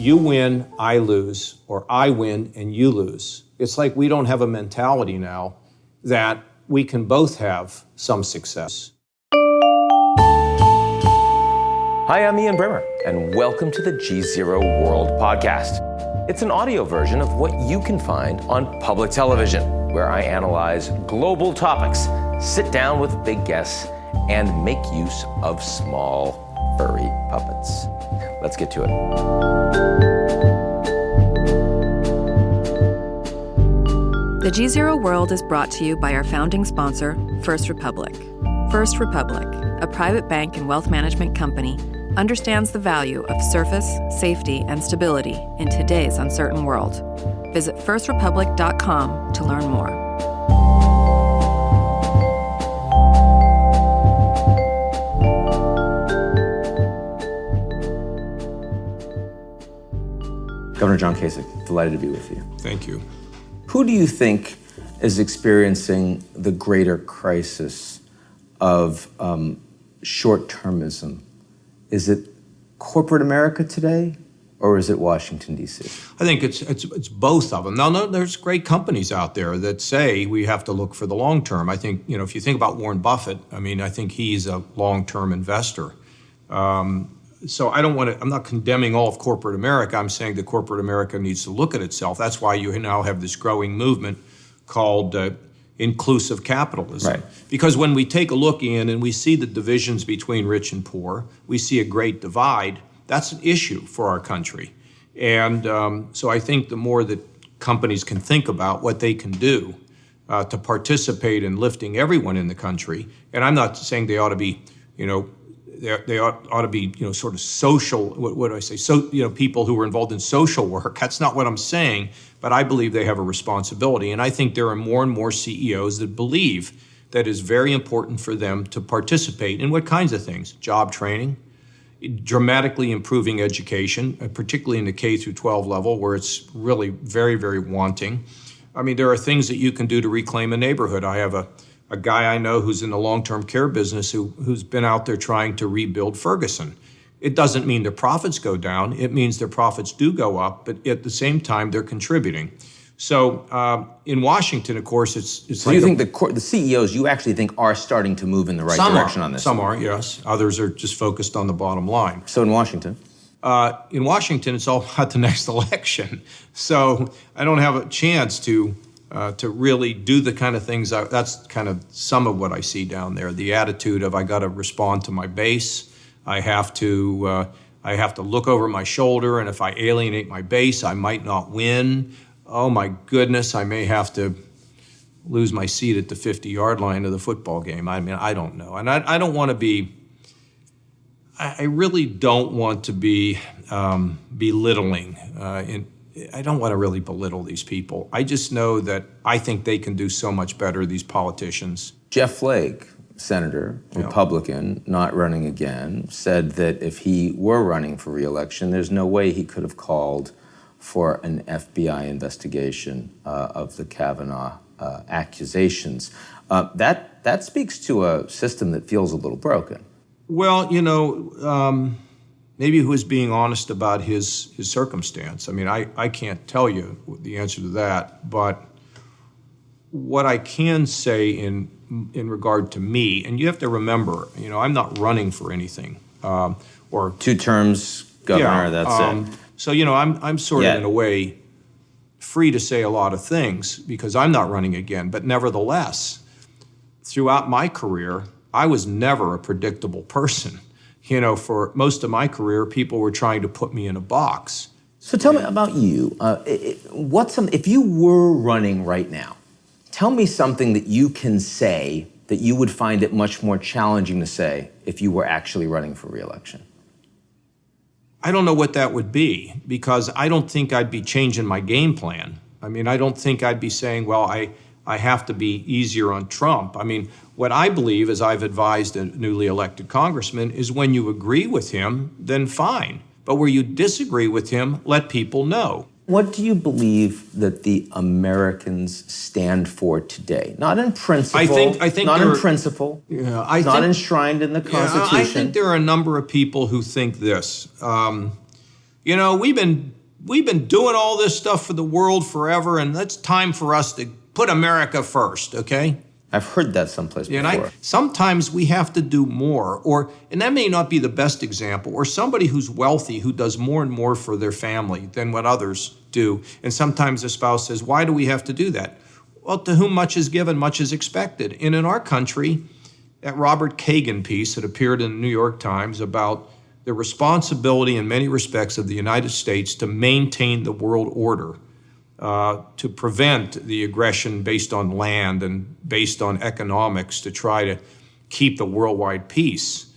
you win, I lose, or I win and you lose. It's like we don't have a mentality now that we can both have some success. Hi, I'm Ian Brimmer, and welcome to the GZERO World Podcast. It's an audio version of what you can find on public television, where I analyze global topics, sit down with big guests, and make use of small, furry puppets. Let's get to it. The GZERO World is brought to you by our founding sponsor, First Republic. First Republic, a private bank and wealth management company, understands the value of surface, safety, and stability in today's uncertain world. Visit firstrepublic.com to learn more. Governor John Kasich, delighted to be with you. Thank you. Who do you think is experiencing the greater crisis of short-termism? Is it corporate America today, or is it Washington, D.C.? I think it's both of them. Now, no, there's great companies out there that say we have to look for the long term. I think, if you think about Warren Buffett, I think he's a long-term investor. So I'm not condemning all of corporate America. I'm saying that corporate America needs to look at itself. That's why you now have this growing movement called inclusive capitalism. Right. Because when we take a look in and we see the divisions between rich and poor, we see a great divide. That's an issue for our country. And so I think the more that companies can think about what they can do to participate in lifting everyone in the country, and I'm not saying they ought to be, they ought to be, sort of social, what do I say? So, people who are involved in social work. That's not what I'm saying, but I believe they have a responsibility. And I think there are more and more CEOs that believe that it's very important for them to participate in what kinds of things? Job training, dramatically improving education, particularly in the K through 12 level, where it's really very, very wanting. There are things that you can do to reclaim a neighborhood. I have a guy I know who's in the long-term care business who's been out there trying to rebuild Ferguson. It doesn't mean their profits go down. It means their profits do go up, but at the same time, they're contributing. So in Washington, of course, it's so like... So you think the CEOs you actually think are starting to move in the right direction on this? Some are, yes. Others are just focused on the bottom line. So in Washington? In Washington, it's all about the next election. So I don't have a chance to really do the kind of things. That's kind of some of what I see down there. The attitude of I got to respond to my base. I have to look over my shoulder, and if I alienate my base, I might not win. Oh my goodness, I may have to lose my seat at the 50-yard line of the football game. I don't know, and I don't want to be. I really don't want to be belittling. I don't want to really belittle these people. I just know that I think they can do so much better, these politicians. Jeff Flake, Senator, Republican, not running again, said that if he were running for re-election, there's no way he could have called for an FBI investigation of the Kavanaugh accusations. That speaks to a system that feels a little broken. Well, maybe he was being honest about his circumstance. I can't tell you the answer to that, but what I can say in regard to me, and you have to remember, I'm not running for anything. Or 2 terms, governor, that's it. So, I'm sort of in a way free to say a lot of things because I'm not running again. But nevertheless, throughout my career, I was never a predictable person. For most of my career, people were trying to put me in a box. So tell me about you. If you were running right now, tell me something that you can say that you would find it much more challenging to say if you were actually running for re-election. I don't know what that would be because I don't think I'd be changing my game plan. I don't think I'd be saying, well, I have to be easier on Trump. What I believe, as I've advised a newly elected congressman, is when you agree with him, then fine. But where you disagree with him, let people know. What do you believe that the Americans stand for today? Not in principle. I think not in principle. Yeah, not enshrined in the Constitution. I think there are a number of people who think this. We've been we've been doing all this stuff for the world forever, and it's time for us to put America first, okay? I've heard that someplace before. And sometimes we have to do more, and that may not be the best example, or somebody who's wealthy who does more and more for their family than what others do. And sometimes the spouse says, why do we have to do that? Well, to whom much is given, much is expected. And in our country, that Robert Kagan piece that appeared in the New York Times about the responsibility in many respects of the United States to maintain the world order, to prevent the aggression based on land and based on economics to try to keep the worldwide peace.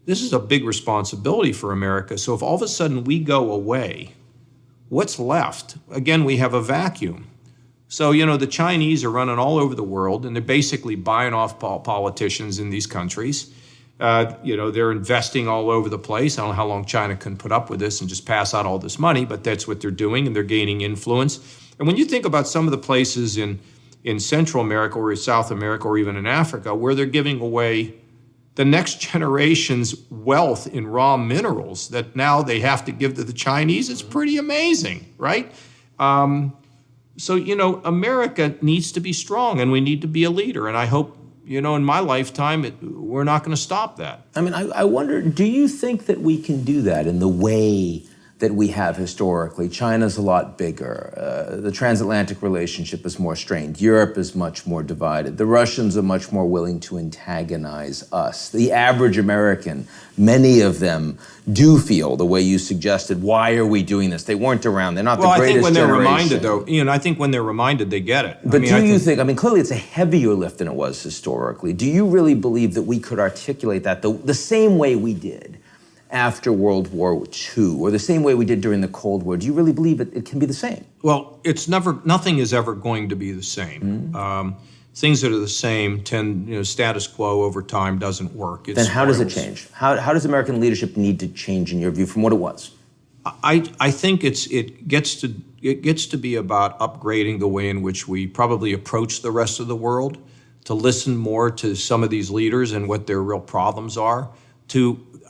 This is a big responsibility for America. So if all of a sudden we go away, what's left? Again, we have a vacuum. So, the Chinese are running all over the world, and they're basically buying off politicians in these countries. They're investing all over the place. I don't know how long China can put up with this and just pass out all this money, but that's what they're doing, and they're gaining influence. And when you think about some of the places in Central America or South America or even in Africa where they're giving away the next generation's wealth in raw minerals that now they have to give to the Chinese, it's pretty amazing, right? So, America needs to be strong, and we need to be a leader. And I hope, in my lifetime, we're not going to stop that. I mean, I wonder, do you think that we can do that in the way that we have historically? China's a lot bigger. The transatlantic relationship is more strained. Europe is much more divided. The Russians are much more willing to antagonize us. The average American, many of them do feel the way you suggested. Why are we doing this? They weren't around. They're not the greatest I think when they're generation. reminded, though, I think when they're reminded, they get it. But clearly it's a heavier lift than it was historically. Do you really believe that we could articulate that the same way we did after World War II, or the same way we did during the Cold War? Do you really believe it can be the same? Well, nothing is ever going to be the same. Mm-hmm. Things that are the same status quo over time doesn't work. Then how does it change? How does American leadership need to change, in your view, from what it was? I think it gets to be about upgrading the way in which we probably approach the rest of the world, to listen more to some of these leaders and what their real problems are,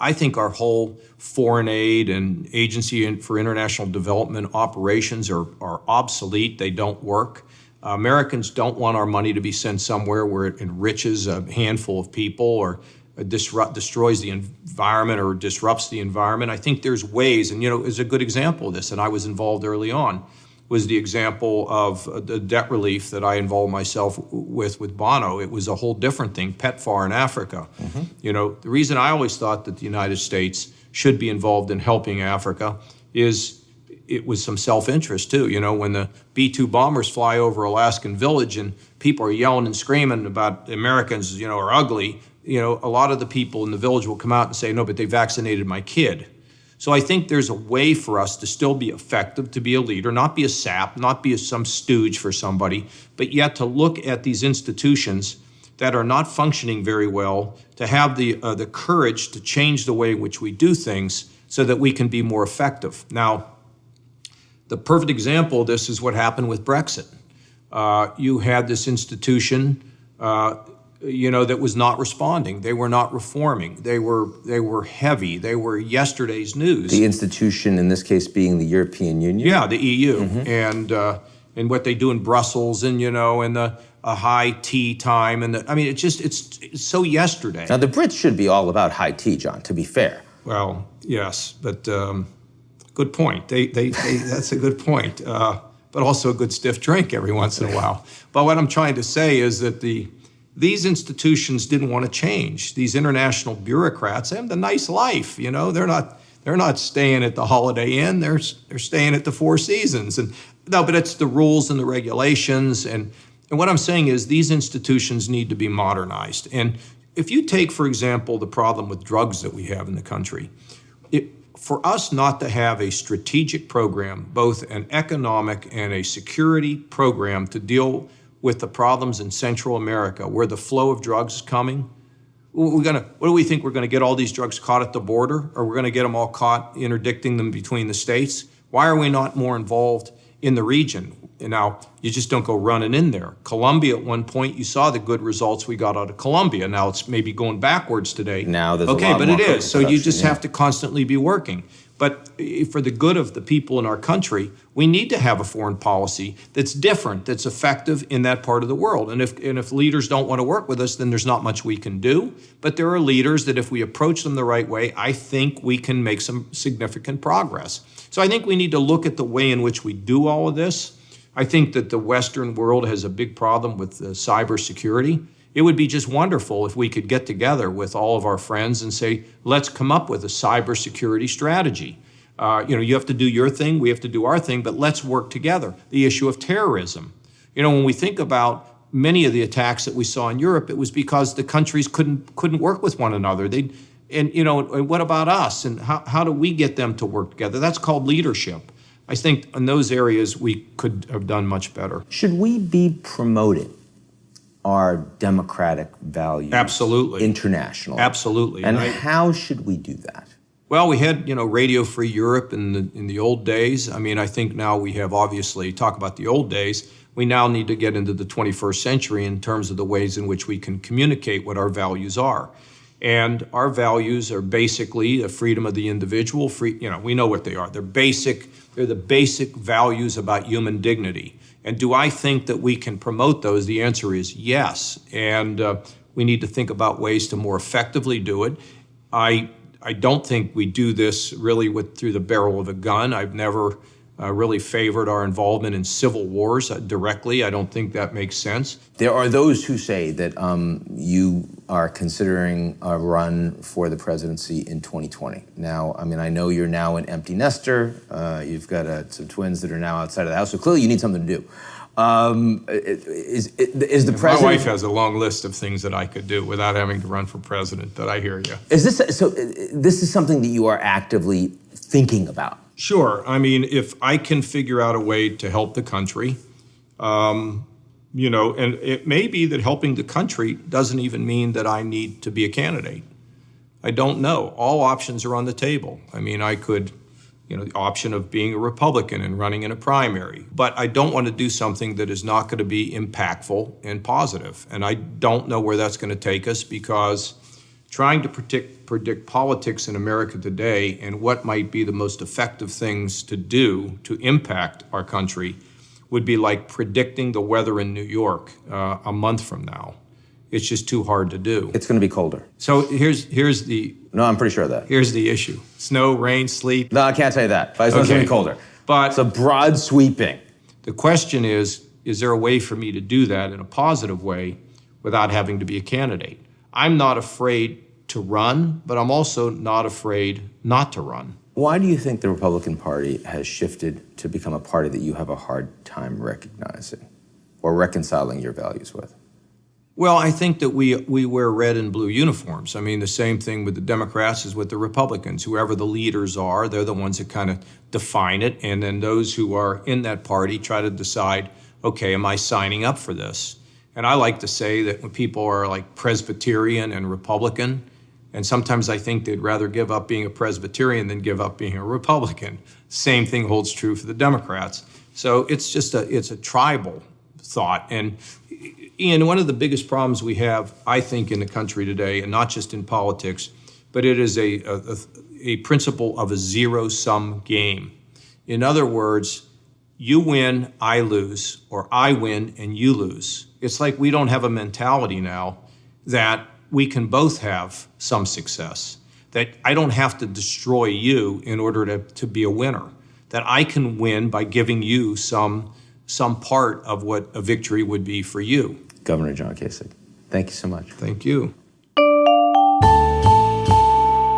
I think our whole foreign aid and agency for international development operations are obsolete. They don't work. Americans don't want our money to be sent somewhere where it enriches a handful of people or destroys the environment or disrupts the environment. I think there's ways, and is a good example of this, and I was involved early on, was the example of the debt relief that I involved myself with Bono. It was a whole different thing, PEPFAR in Africa. Mm-hmm. The reason I always thought that the United States should be involved in helping Africa is it was some self-interest too. When the B-2 bombers fly over Alaskan Village and people are yelling and screaming about Americans, are ugly, a lot of the people in the village will come out and say, no, but they vaccinated my kid. So I think there's a way for us to still be effective, to be a leader, not be a sap, not be some stooge for somebody, but yet to look at these institutions that are not functioning very well, to have the courage to change the way in which we do things so that we can be more effective. Now, the perfect example of this is what happened with Brexit. You had this institution that was not responding. They were not reforming. They were heavy. They were yesterday's news. The institution, in this case, being the European Union? Yeah, the EU. Mm-hmm. And what they do in Brussels and, and the high tea time. It's so yesterday. Now, the Brits should be all about high tea, John, to be fair. Well, yes, but good point. They that's a good point. But also a good stiff drink every once in a while. But what I'm trying to say is that these institutions didn't want to change. These international bureaucrats, they have the nice life, They're not staying at the Holiday Inn. They're staying at the Four Seasons. But it's the rules and the regulations. And what I'm saying is these institutions need to be modernized. And if you take, for example, the problem with drugs that we have in the country, for us not to have a strategic program, both an economic and a security program to deal with the problems in Central America, where the flow of drugs is coming, what do we think? We're going to get all these drugs caught at the border, or we're going to get them all caught interdicting them between the states? Why are we not more involved in the region? And now, you just don't go running in there. Colombia, at one point, you saw the good results we got out of Colombia. Now it's maybe going backwards today. Now there's a lot okay, but more it is. So you just yeah. have to constantly be working. But for the good of the people in our country, we need to have a foreign policy that's different, that's effective in that part of the world. And if leaders don't want to work with us, then there's not much we can do. But there are leaders that if we approach them the right way, I think we can make some significant progress. So I think we need to look at the way in which we do all of this. I think that the Western world has a big problem with cybersecurity. It would be just wonderful if we could get together with all of our friends and say, let's come up with a cybersecurity strategy. You have to do your thing, we have to do our thing, but let's work together. The issue of terrorism. When we think about many of the attacks that we saw in Europe, it was because the countries couldn't work with one another. And what about us? And how do we get them to work together? That's called leadership. I think in those areas we could have done much better. Should we be promoting our democratic values? Absolutely. Internationally? Absolutely. And how should we do that? Well, we had, Radio Free Europe in the old days. I think now we have, obviously, talk about the old days, we now need to get into the 21st century in terms of the ways in which we can communicate what our values are. And our values are basically the freedom of the individual. We know what they are. They're the basic values about human dignity. And do I think that we can promote those? The answer is yes. And we need to think about ways to more effectively do it. I don't think we do this really through the barrel of a gun. I've never really favored our involvement in civil wars directly. I don't think that makes sense. There are those who say that you are considering a run for the presidency in 2020. Now, I know you're now an empty nester. You've got some twins that are now outside of the house, so clearly you need something to do. Is the president? My wife has a long list of things that I could do without having to run for president, but I hear you. Is this so? This is something that you are actively thinking about? Sure. If I can figure out a way to help the country, and it may be that helping the country doesn't even mean that I need to be a candidate. I don't know. All options are on the table. I could, the option of being a Republican and running in a primary. But I don't want to do something that is not going to be impactful and positive. And I don't know where that's going to take us, because trying to predict politics in America today and what might be the most effective things to do to impact our country would be like predicting the weather in New York a month from now. It's just too hard to do. It's going to be colder. So here's the... No, I'm pretty sure of that. Here's the issue. Snow, rain, sleet. No, I can't say that. But it's going to be colder. But it's a broad sweeping. The question is there a way for me to do that in a positive way without having to be a candidate? I'm not afraid to run, but I'm also not afraid not to run. Why do you think the Republican Party has shifted to become a party that you have a hard time recognizing or reconciling your values with? Well, I think that we wear red and blue uniforms. The same thing with the Democrats as with the Republicans. Whoever the leaders are, they're the ones that kind of define it. And then those who are in that party try to decide, okay, am I signing up for this? And I like to say that when people are like Presbyterian and Republican, and sometimes I think they'd rather give up being a Presbyterian than give up being a Republican. Same thing holds true for the Democrats. So it's a tribal thought. And Ian, one of the biggest problems we have, I think, in the country today, and not just in politics, but it is a principle of a zero-sum game. In other words, you win, I lose, or I win and you lose. It's like we don't have a mentality now that we can both have some success, that I don't have to destroy you in order to be a winner, that I can win by giving you some part of what a victory would be for you. Governor John Kasich, thank you so much. Thank you.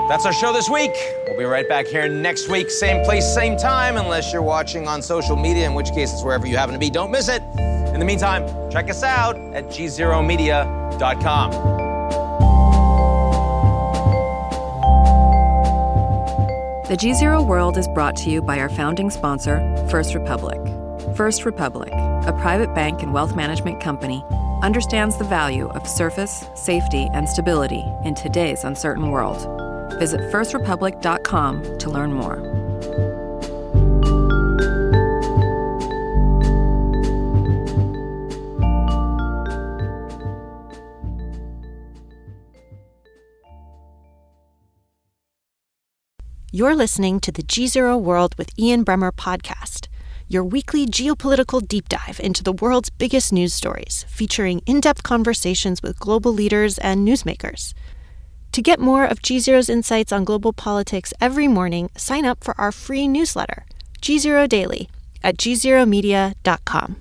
That's our show this week. We'll be right back here next week, same place, same time, unless you're watching on social media, in which case it's wherever you happen to be. Don't miss it. In the meantime, check us out at GZEROmedia.com. The GZERO World is brought to you by our founding sponsor, First Republic. First Republic, a private bank and wealth management company, understands the value of surface, safety, and stability in today's uncertain world. Visit firstrepublic.com to learn more. You're listening to the GZERO World with Ian Bremmer podcast, your weekly geopolitical deep dive into the world's biggest news stories, featuring in-depth conversations with global leaders and newsmakers. To get more of GZERO's insights on global politics every morning, sign up for our free newsletter, GZERO Daily, at gzeromedia.com.